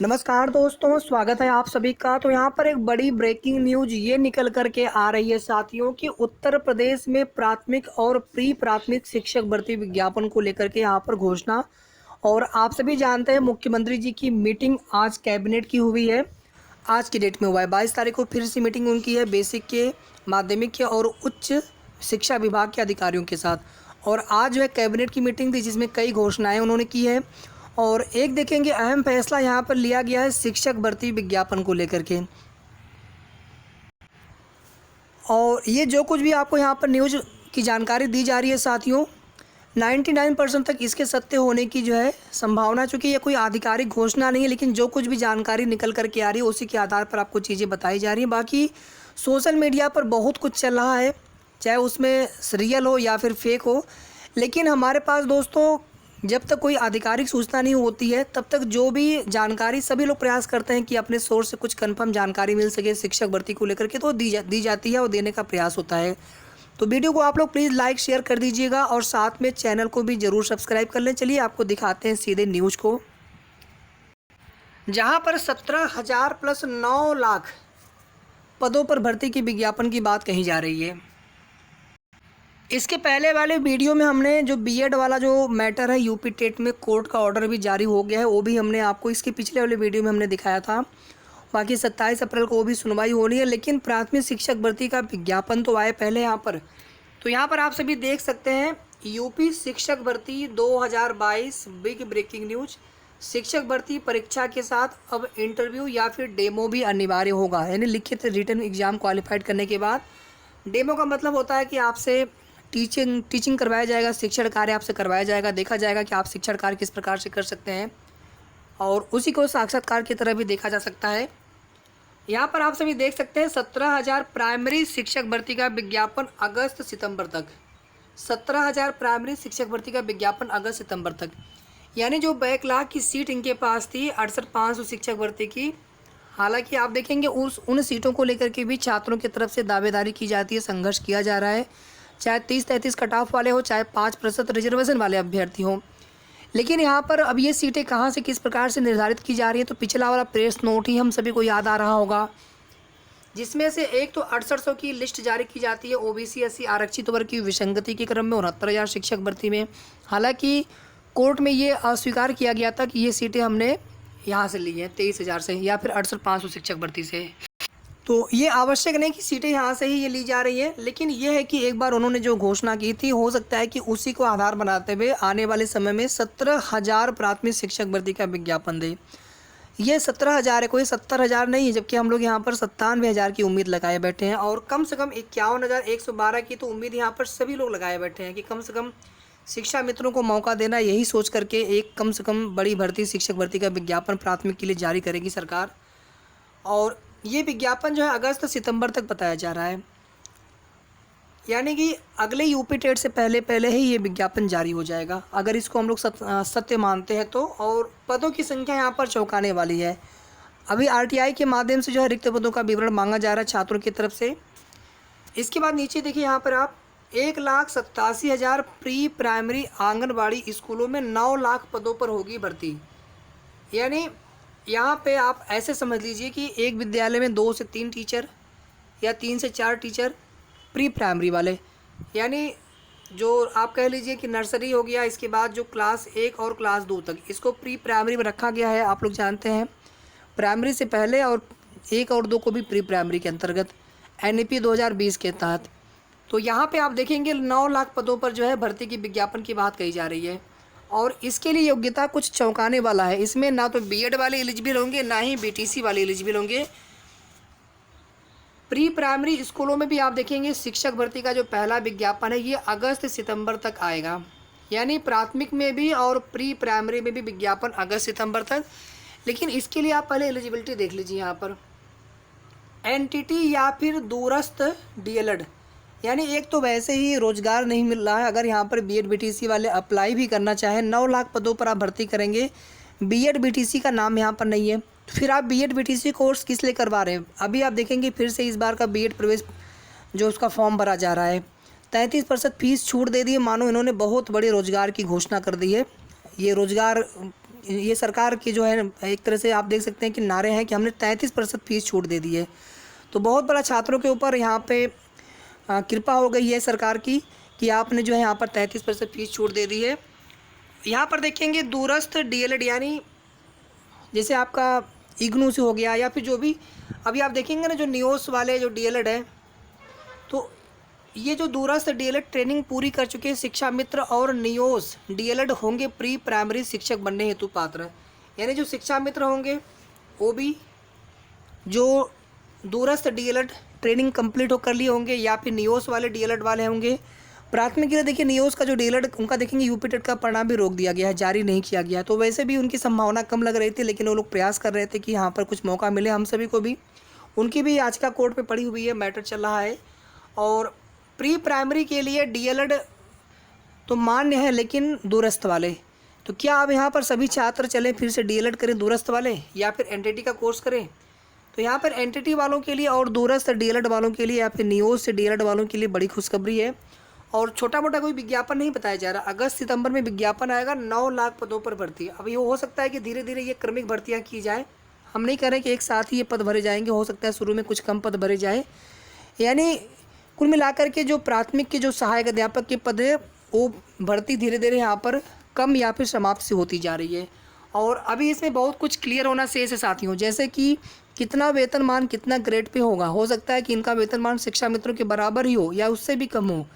नमस्कार दोस्तों, स्वागत है आप सभी का। तो यहाँ पर एक बड़ी ब्रेकिंग न्यूज ये निकल कर के आ रही है साथियों कि उत्तर प्रदेश में प्राथमिक और प्री प्राथमिक शिक्षक भर्ती विज्ञापन को लेकर के यहाँ पर घोषणा। और आप सभी जानते हैं मुख्यमंत्री जी की मीटिंग आज कैबिनेट की हुई है। आज की डेट में हुआ है 22 तारीख को फिर से मीटिंग उनकी है बेसिक के, माध्यमिक के और उच्च शिक्षा विभाग के अधिकारियों के साथ। और आज जो है कैबिनेट की मीटिंग थी जिसमें कई घोषणाएं उन्होंने की है। और एक देखेंगे अहम फैसला यहाँ पर लिया गया है शिक्षक भर्ती विज्ञापन को लेकर के। और ये जो कुछ भी आपको यहाँ पर न्यूज की जानकारी दी जा रही है साथियों, 99% तक इसके सत्य होने की जो है संभावना, चूँकि ये कोई आधिकारिक घोषणा नहीं है, लेकिन जो कुछ भी जानकारी निकल कर के आ रही है उसी के आधार पर आपको चीज़ें बताई जा रही हैं। बाकी सोशल मीडिया पर बहुत कुछ चल रहा है, चाहे उसमें रियल हो या फिर फेक हो, लेकिन हमारे पास दोस्तों जब तक कोई आधिकारिक सूचना नहीं होती है तब तक जो भी जानकारी सभी लोग प्रयास करते हैं कि अपने सोर्स से कुछ कंफर्म जानकारी मिल सके शिक्षक भर्ती को लेकर के, तो दी जाती है और देने का प्रयास होता है। तो वीडियो को आप लोग प्लीज़ लाइक शेयर कर दीजिएगा और साथ में चैनल को भी ज़रूर सब्सक्राइब कर लें। चलिए आपको दिखाते हैं सीधे न्यूज़ को, जहां पर 17,000 प्लस 9 लाख पदों पर भर्ती की विज्ञापन की बात कही जा रही है। इसके पहले वाले वीडियो में हमने जो बीएड वाला जो मैटर है, यूपी टेट में कोर्ट का ऑर्डर भी जारी हो गया है, वो भी हमने आपको इसके पिछले वाले वीडियो में हमने दिखाया था। बाकी 27 अप्रैल को वो भी सुनवाई हो रही है, लेकिन प्राथमिक शिक्षक भर्ती का विज्ञापन तो आए पहले यहाँ पर। तो यहाँ पर आप सभी देख सकते हैं यूपी शिक्षक भर्ती 2022 बिग ब्रेकिंग न्यूज। शिक्षक भर्ती परीक्षा के साथ अब इंटरव्यू या फिर डेमो भी अनिवार्य होगा, यानी लिखित रिटन एग्जाम क्वालिफाइड करने के बाद डेमो का मतलब होता है कि आपसे टीचिंग करवाया जाएगा, शिक्षण कार्य आपसे करवाया जाएगा, देखा जाएगा कि आप शिक्षण कार्य किस प्रकार से कर सकते हैं और उसी को साक्षात्कार की तरह भी देखा जा सकता है। यहाँ पर आप सभी देख सकते हैं 17,000 प्राइमरी शिक्षक भर्ती का विज्ञापन अगस्त सितंबर तक। 17,000 प्राइमरी शिक्षक भर्ती का विज्ञापन अगस्त सितंबर तक, यानी जो बैकलॉग की सीट इनके पास थी 68,500 शिक्षक भर्ती की। हालांकि आप देखेंगे उन सीटों को लेकर के भी छात्रों की तरफ से दावेदारी की जाती है, संघर्ष किया जा रहा है, चाहे 30-33 कट ऑफ वाले हो, चाहे 5% रिजर्वेशन वाले अभ्यर्थी हों। लेकिन यहाँ पर अब ये सीटें कहाँ से किस प्रकार से निर्धारित की जा रही है, तो पिछला वाला प्रेस नोट ही हम सभी को याद आ रहा होगा, जिसमें से एक तो 6800 की लिस्ट जारी की जाती है ओबीसी एससी आरक्षित वर्ग की विसंगति के क्रम में 69,000 शिक्षक भर्ती में। हालांकि कोर्ट में ये अस्वीकार किया गया था कि ये सीटें हमने यहाँ से ली हैं 23,000 से या फिर 68,500 शिक्षक भर्ती से। तो ये आवश्यक नहीं कि सीटें यहाँ से ही ये ली जा रही है, लेकिन ये है कि एक बार उन्होंने जो घोषणा की थी, हो सकता है कि उसी को आधार बनाते हुए आने वाले समय में 17,000 प्राथमिक शिक्षक भर्ती का विज्ञापन दे। ये 17,000 है, कोई 70,000 नहीं है, जबकि हम लोग यहाँ पर 97,000 की उम्मीद लगाए बैठे हैं और कम से कम 51,112 की तो उम्मीद यहाँ पर सभी लोग लगाए बैठे हैं कि कम से कम शिक्षा मित्रों को मौका देना, यही सोच करके एक कम से कम बड़ी भर्ती शिक्षक भर्ती का विज्ञापन प्राथमिक के लिए जारी करेगी सरकार। और ये विज्ञापन जो है अगस्त सितंबर तक बताया जा रहा है, यानी कि अगले यूपी टेट से पहले ही ये विज्ञापन जारी हो जाएगा, अगर इसको हम लोग सत्य मानते हैं तो। और पदों की संख्या यहाँ पर चौंकाने वाली है। अभी आरटीआई के माध्यम से जो है रिक्त पदों का विवरण मांगा जा रहा है छात्रों की तरफ से। इसके बाद नीचे देखिए यहाँ पर आप 1,87,000 प्री प्राइमरी आंगनबाड़ी स्कूलों में 9 लाख पदों पर होगी भर्ती। यानी यहाँ पे आप ऐसे समझ लीजिए कि एक विद्यालय में 2 से 3 टीचर या 3 से 4 टीचर प्री प्राइमरी वाले, यानी जो आप कह लीजिए कि नर्सरी हो गया, इसके बाद जो क्लास 1 और क्लास 2 तक, इसको प्री प्राइमरी में रखा गया है। आप लोग जानते हैं प्राइमरी से पहले और 1 और 2 को भी प्री प्राइमरी के अंतर्गत NEP 2020 के तहत। तो यहाँ पे आप देखेंगे 9 लाख पदों पर जो है भर्ती की विज्ञापन की बात कही जा रही है और इसके लिए योग्यता कुछ चौंकाने वाला है। इसमें ना तो बीएड वाले एलिजिबल होंगे, ना ही बीटीसी वाले एलिजिबल होंगे। प्री प्राइमरी स्कूलों में भी आप देखेंगे शिक्षक भर्ती का जो पहला विज्ञापन है ये अगस्त सितंबर तक आएगा, यानी प्राथमिक में भी और प्री प्राइमरी में भी विज्ञापन अगस्त सितंबर तक। लेकिन इसके लिए आप पहले एलिजिबिलिटी देख लीजिए यहाँ पर, एनटीटी या फिर दूरस्थ डीएलएड, यानी एक तो वैसे ही रोज़गार नहीं मिल रहा है, अगर यहाँ पर बीएड बीटीसी वाले अप्लाई भी करना चाहें 9 लाख पदों पर आप भर्ती करेंगे, बीएड बीटीसी का नाम यहाँ पर नहीं है, तो फिर आप बीएड बीटीसी कोर्स किस लिए करवा रहे हैं। अभी आप देखेंगे फिर से इस बार का बीएड प्रवेश जो उसका फॉर्म भरा जा रहा है, 33% फीस छूट दे दी है, मानो इन्होंने बहुत बड़े रोज़गार की घोषणा कर दी है। ये रोज़गार ये सरकार की जो है एक तरह से आप देख सकते हैं कि नारे हैं कि हमने 33% फीस छूट दे दी है। तो बहुत बड़ा छात्रों के ऊपर यहाँ पे कृपा हो गई है सरकार की कि आपने जो है यहाँ पर 33% फीस छूट दे दी है। यहाँ पर देखेंगे दूरस्थ डीएलएड, यानी जैसे आपका इग्नू से हो गया या फिर जो भी अभी आप देखेंगे ना जो नियोस वाले जो डीएलएड है, तो ये जो दूरस्थ डीएलएड ट्रेनिंग पूरी कर चुके शिक्षा मित्र और नियोस डीएलएड होंगे प्री प्राइमरी शिक्षक बनने हेतु पात्र। यानी जो शिक्षा मित्र होंगे वो भी जो दूरस्थ डीएलएड ट्रेनिंग कंप्लीट हो कर लिए होंगे या फिर नियोस वाले डीएलएड वाले होंगे। प्राथमिक के लिए देखिए नियोस का जो डीएलएड उनका देखेंगे यूपी टेट का परिणाम भी रोक दिया गया है, जारी नहीं किया गया। तो वैसे भी उनकी संभावना कम लग रही थी, लेकिन वो लोग प्रयास कर रहे थे कि यहाँ पर कुछ मौका मिले हम सभी को भी। उनकी भी याचिका कोर्ट पे पड़ी हुई है, मैटर चल रहा है। और प्री प्राइमरी के लिए डीएलएड तो मान्य है, लेकिन दूरस्थ वाले, तो क्या अब यहाँ पर सभी छात्र चलें फिर से डीएलएड करें दूरस्थ वाले या फिर एनटीटी का कोर्स करें? तो यहाँ पर एनटीटी वालों के लिए और दूरस्थ डीएलएड वालों के लिए या फिर नियोस से डीएलएड वालों के लिए बड़ी खुशखबरी है। और छोटा मोटा कोई विज्ञापन नहीं बताया जा रहा, अगस्त सितंबर में विज्ञापन आएगा 9 लाख पदों पर भर्ती। अब ये हो सकता है कि धीरे धीरे ये क्रमिक भर्तियाँ की जाए, हम नहीं कह रहे कि एक साथ ही ये पद भरे जाएंगे, हो सकता है शुरू में कुछ कम पद भरे जाए। यानी कुल मिलाकर के जो प्राथमिक के जो सहायक अध्यापक के पद है वो भर्ती धीरे धीरे यहाँ पर कम या फिर समाप्त से होती जा रही है। और अभी इसमें बहुत कुछ क्लियर होना शेष है साथियों, जैसे कि कितना वेतनमान कितना ग्रेड पे होगा। हो सकता है कि इनका वेतनमान शिक्षा मित्रों के बराबर ही हो या उससे भी कम हो,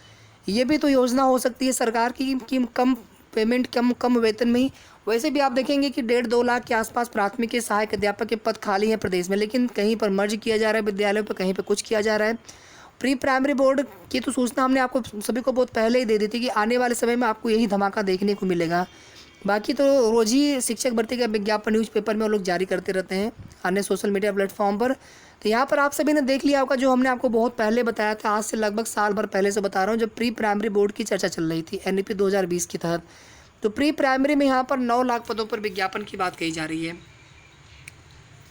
ये भी तो योजना हो सकती है सरकार की कि कम पेमेंट कम वेतन में ही। वैसे भी आप देखेंगे कि 1.5-2 लाख के आसपास प्राथमिक के सहायक अध्यापक के पद खाली हैं प्रदेश में, लेकिन कहीं पर मर्ज किया जा रहा है विद्यालयों पर, कहीं पर कुछ किया जा रहा है। प्री प्राइमरी बोर्ड की तो सूचना हमने आपको सभी को बहुत पहले ही दे दी थी कि आने वाले समय में आपको यही धमाका देखने को मिलेगा। बाकी तो रोज़ ही शिक्षक भर्ती का विज्ञापन न्यूज़पेपर में वो लोग जारी करते रहते हैं, अन्य सोशल मीडिया प्लेटफॉर्म पर। तो यहाँ पर आप सभी ने देख लिया होगा जो हमने आपको बहुत पहले बताया था, आज से लगभग साल भर पहले से बता रहा हूँ, जब प्री प्राइमरी बोर्ड की चर्चा चल रही थी एनईपी 2020 के तहत। तो प्री प्राइमरी में यहाँ पर 9 लाख पदों पर विज्ञापन की बात कही जा रही है।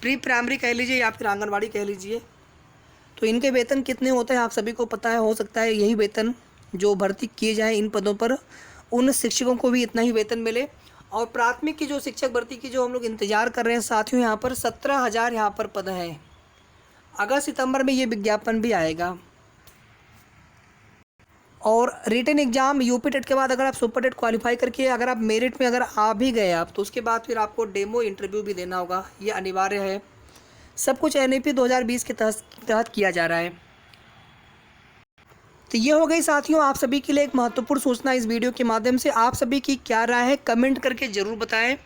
प्री प्राइमरी कह लीजिए या फिर आंगनबाड़ी कह लीजिए, तो इनके वेतन कितने होते हैं आप सभी को पता है। हो सकता है यही वेतन जो भर्ती किए जाए इन पदों पर उन शिक्षकों को भी इतना ही वेतन मिले। और प्राथमिक की जो शिक्षक भर्ती की जो हम लोग इंतजार कर रहे हैं साथियों, यहाँ पर 17,000 यहाँ पर पद हैं। अगस्त सितंबर में ये विज्ञापन भी आएगा। और रिटन एग्जाम यूपी टेट के बाद अगर आप सुपर टेट क्वालिफाई करके अगर आप मेरिट में अगर आ भी गए आप, तो उसके बाद फिर आपको डेमो इंटरव्यू भी देना होगा, ये अनिवार्य है। सब कुछ एनईपी 2020 के तहत किया जा रहा है। तो ये हो गई साथियों आप सभी के लिए एक महत्वपूर्ण सूचना इस वीडियो के माध्यम से। आप सभी की क्या राय है कमेंट करके ज़रूर बताएं।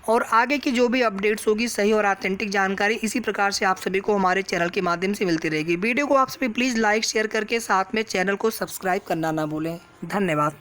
और आगे की जो भी अपडेट्स होगी सही और ऑथेंटिक जानकारी इसी प्रकार से आप सभी को हमारे चैनल के माध्यम से मिलती रहेगी। वीडियो को आप सभी प्लीज़ लाइक शेयर करके साथ में चैनल को सब्सक्राइब करना ना भूलें। धन्यवाद।